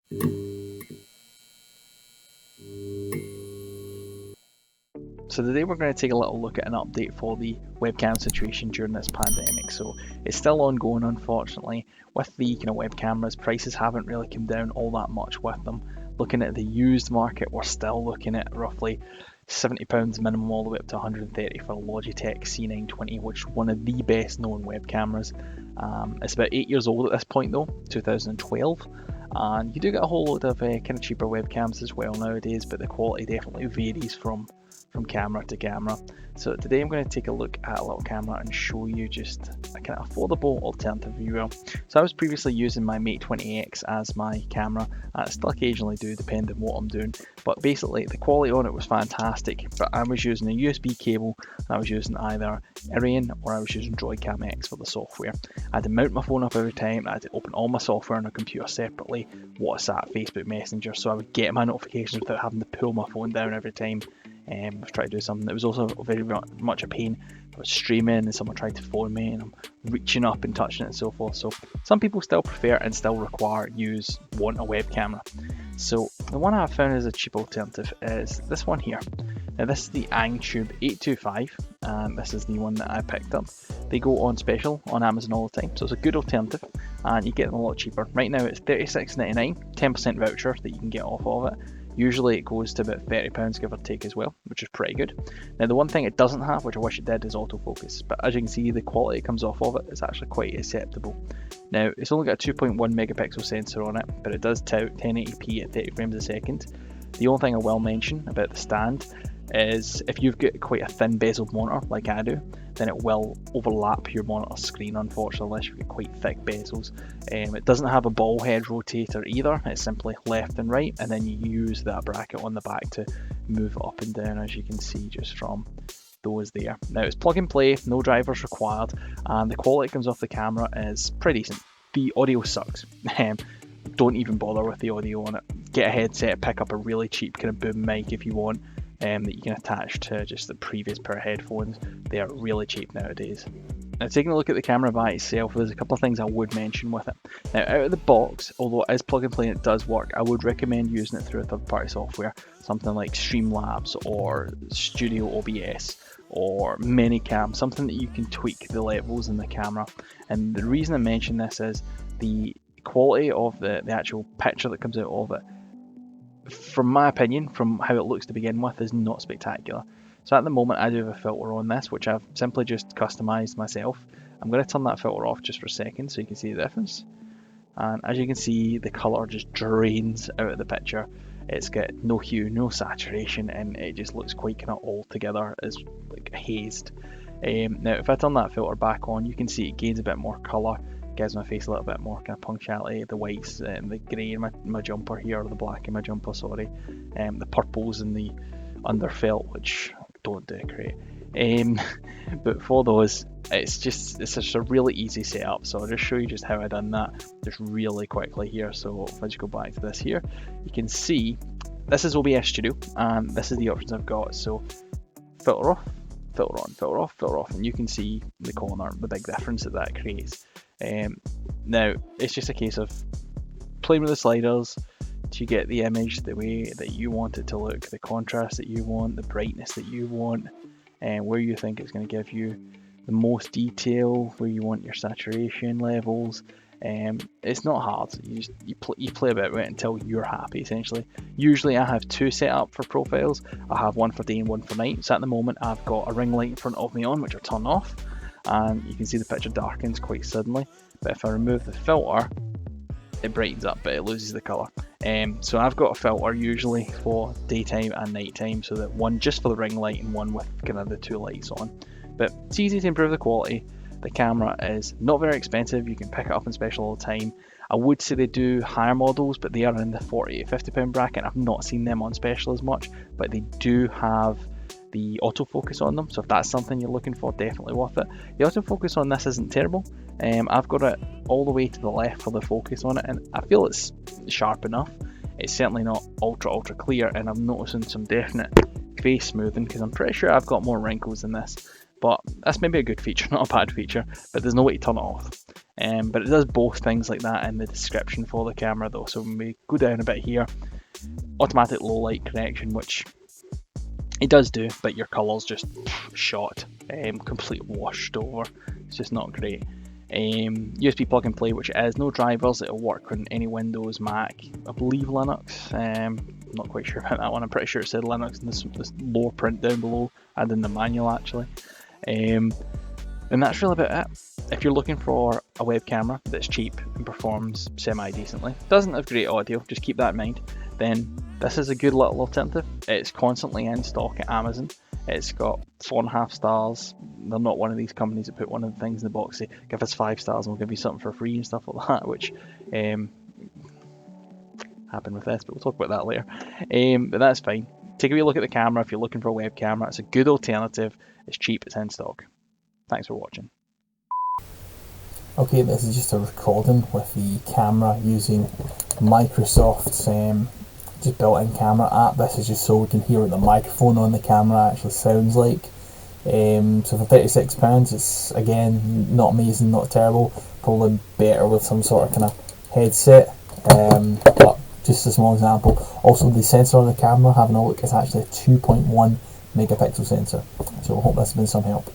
So today we're going to take a little look at an update for the webcam situation during this pandemic. So it's still ongoing, unfortunately. With the web cameras, prices haven't really come down all that much with them. Looking at the used market, we're still looking at roughly £70 minimum all the way up to 130 for a Logitech C920, which is one of the best known web cameras. It's about 8 years old at this point though, 2012. And you do get a whole load of kind of cheaper webcams as well nowadays, but the quality definitely varies from camera to camera. So today I'm going to take a look at a little camera and show you just a kind of affordable alternative viewer. So I was previously using my Mate 20X as my camera, and I still occasionally do depending on what I'm doing, but basically the quality on it was fantastic. But I was using a USB cable and I was using either Arian or I was using Droidcam X for the software. I had to mount my phone up every time, I had to open all my software on a computer separately, WhatsApp, Facebook Messenger, so I would get my notifications without having to pull my phone down every time I've tried to do something. It was also very much a pain. I was streaming and someone tried to phone me and I'm reaching up and touching it and so forth. So some people still prefer and still want a web camera. So the one I've found as a cheap alternative is this one here. Now this is the Angtube 825 and this is the one that I picked up. They go on special on Amazon all the time, so it's a good alternative and you get them a lot cheaper. Right now it's $36.99, 10% voucher that you can get off of it. Usually it goes to about £30 give or take as well, which is pretty good. Now the one thing it doesn't have, which I wish it did, is autofocus, but as you can see the quality that comes off of it is actually quite acceptable. Now it's only got a 2.1 megapixel sensor on it, but it does tout 1080p at 30 frames a second. The only thing I will mention about the stand is if you've got quite a thin bezeled monitor like I do, then it will overlap your monitor screen, unfortunately, unless you've got quite thick bezels. It doesn't have a ball head rotator either, it's simply left and right, and then you use that bracket on the back to move up and down, as you can see just from those there. Now it's plug and play, no drivers required, and the quality that comes off the camera is pretty decent. The audio sucks. Don't even bother with the audio on it. Get a headset, pick up a really cheap kind of boom mic if you want, that you can attach to just the previous pair of headphones. They are really cheap nowadays. Now taking a look at the camera by itself, there's a couple of things I would mention with it. Now out of the box, although it is plug and play and it does work, I would recommend using it through a third party software, something like Streamlabs or Studio OBS or Minicam, something that you can tweak the levels in the camera. And the reason I mention this is the quality of the actual picture that comes out of it, from my opinion, from how it looks to begin with, is not spectacular. So at the moment I do have a filter on this, which I've simply just customized myself. I'm going to turn that filter off just for a second so you can see the difference. And as you can see, the colour just drains out of the picture. It's got no hue, no saturation, and it just looks quite kind of all together as like hazed. Now if I turn that filter back on, you can see it gains a bit more colour, gives my face a little bit more kind of punctuality, the whites and the grey in my jumper here, or the black in my jumper, sorry, the purples in the underfelt, which don't decorate. But for those, it's just a really easy setup, so I'll just show you just how I done that just really quickly here. So if I just go back to this here, you can see this is OBS Studio and this is the options I've got. So filter off, filter on, filter off, filter off, and you can see the corner, the big difference that creates. Now it's just a case of playing with the sliders to get the image the way that you want it to look, the contrast that you want, the brightness that you want, and where you think it's going to give you the most detail, where you want your saturation levels. It's not hard. You play about with it until you're happy, essentially. Usually I have two set up for profiles. I have one for day and one for night. So at the moment I've got a ring light in front of me on, which I turn off, and you can see the picture darkens quite suddenly. But if I remove the filter, it brightens up, but it loses the colour. So I've got a filter usually for daytime and nighttime, so that one just for the ring light and one with kind of the two lights on. But it's easy to improve the quality. The camera is not very expensive, you can pick it up in special all the time. I would say they do higher models, but they are in the £40 to £50 bracket. I've not seen them on special as much, but they do have the autofocus on them, so if that's something you're looking for, definitely worth it. The autofocus on this isn't terrible. I've got it all the way to the left for the focus on it, and I feel it's sharp enough. It's certainly not ultra clear, and I'm noticing some definite face smoothing because I'm pretty sure I've got more wrinkles than this. But that's maybe a good feature, not a bad feature, but there's no way to turn it off. But it does both things like that in the description for the camera though. So when we go down a bit here, automatic low light correction, which it does do, but your colour's just shot, completely washed over. It's just not great. USB plug and play, which it is, no drivers. It'll work on any Windows, Mac, I believe Linux. I'm not quite sure about that one. I'm pretty sure it said Linux in this lower print down below and in the manual actually. And that's really about it. If you're looking for a web camera that's cheap and performs semi-decently, doesn't have great audio, just keep that in mind, then this is a good little alternative. It's constantly in stock at Amazon. It's got 4.5 stars. They're not one of these companies that put one of the things in the box, say, give us 5 stars and we'll give you something for free and stuff like that, which happened with this, but we'll talk about that later. But that's fine. Take a wee look at the camera if you're looking for a web camera. It's a good alternative. It's cheap, it's in stock. Thanks for watching. Okay, this is just a recording with the camera using Microsoft's just built-in camera app. This is just so we can hear what the microphone on the camera actually sounds like. So for £36, it's again not amazing, not terrible. Probably better with some sort of kind of headset. But just a small example. Also, the sensor on the camera, having a look, is actually a 2.1 megapixel sensor. So I hope this has been some help.